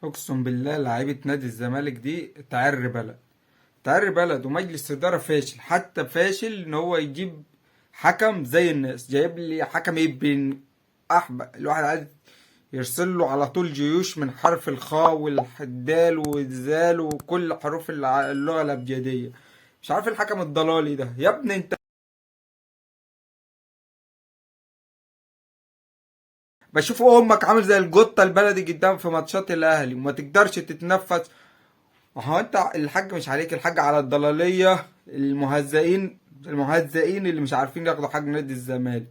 اقسم بالله لعيبه نادي الزمالك دي تعر بلد. تعر بلد، ومجلس اداره فاشل، حتى فاشل ان هو يجيب حكم زي الناس. جايب لي حكم ايه؟ بين احبق الواحد عايز يرسل له على طول جيوش من حرف الخاء والدال والزال وكل حروف اللغه الابجديه. مش عارف الحكم الضلالي ده يا ابني انت. بشوف امك عامل زي الجطه البلدي قدام في ماتشات الاهلي وما تقدرش تتنفس. ما هو انت الحاج مش عليك، الحاج على الضلالية المهزئين اللي مش عارفين ياخدوا حاج نادي الزمالك.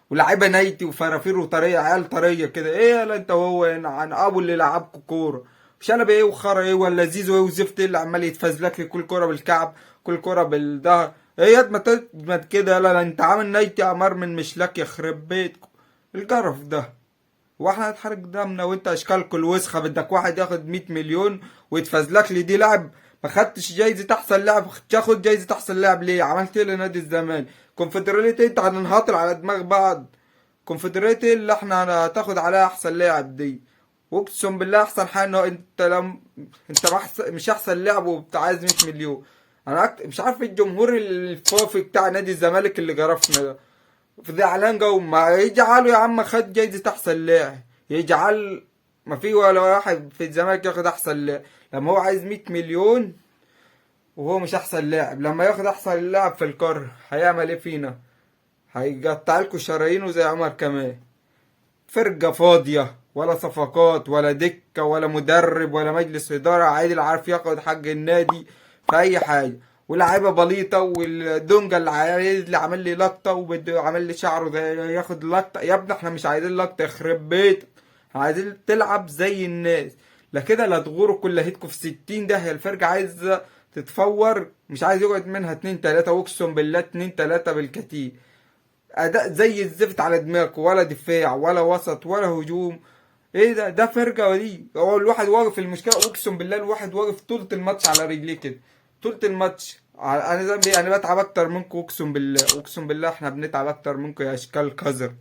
ولاعيبه نايتي وفرافير وطريه، عيال طريه كده. ايه يلا انت وهو عن ابو اللي لعبكوا كوره؟ مش انا بايه وخرا ايه ولا زيزو ايه وزفت ايه اللي عمال يتفزلك لي كل كوره بالكعب، كل كوره بالظهر. ايه يا ما كده. لا انت عامل نايتي امر من مشلك يخرب بيتكم الجرف ده. واحنا هنتحرق دمنا وانت اشكالكوا الوسخه بدك واحد ياخد 100 مليون ويتفزلك لي دي لاعب؟ ما خدتش جايزه احسن لاعب، تاخد جايزه احسن لاعب ليه؟ عملت ايه لنادي الزمالك؟ كونفدراليه انت هننهطل على دماغ بعض؟ كونفدراليه اللي احنا هتاخد عليها احسن لاعب دي؟ واقسم بالله احسن حاجه انه انت لم انت مش احسن لاعب عايز 100 مليون. انا مش عارف الجمهور الفافي بتاع نادي الزمالك اللي جرفنا ده في زعلان جو. ما يجعلوا يا عم خد جايزة أحسن لاعب، يجعل. ما في ولا واحد في الزمالك ياخد أحسن لاعب لما هو عايز 100 مليون وهو مش أحسن لاعب. لما ياخد أحسن لاعب في القارة هيعمل إيه فينا؟ هيقطع لكم شرايينه زي عمر كمال. فرقة فاضية، ولا صفقات ولا دكة ولا مدرب ولا مجلس إدارة عادل عارف ياخد حق النادي في أي حاجة. ولاعيبة بليطة، والدونجا اللي عامل لي لقطة وبده عامل لي شعره ده ياخد لقطة. يا ابني احنا مش عايزين لقطة يخرب بيتك، احنا عايزين تلعب زي الناس. لا كده لا تغوروا كل هيتكم في 60 داهية. الفرقة عايزة تتفور، مش عايز يقعد منها اتنين تلاتة، واقسم بالله اتنين تلاتة بالكتير. اداء زي الزفت على دماغك، ولا دفاع ولا وسط ولا هجوم. ايه ده فرقه دي؟ هو الواحد واقف في المشكله، اقسم بالله الواحد واقف طولة الماتش على رجليه كده. طولة الماتش انا ذنبي؟ انا بتعب اكتر منكم، اقسم بالله اقسم بالله احنا بنتعب اكتر منكم يا اشكال قذر.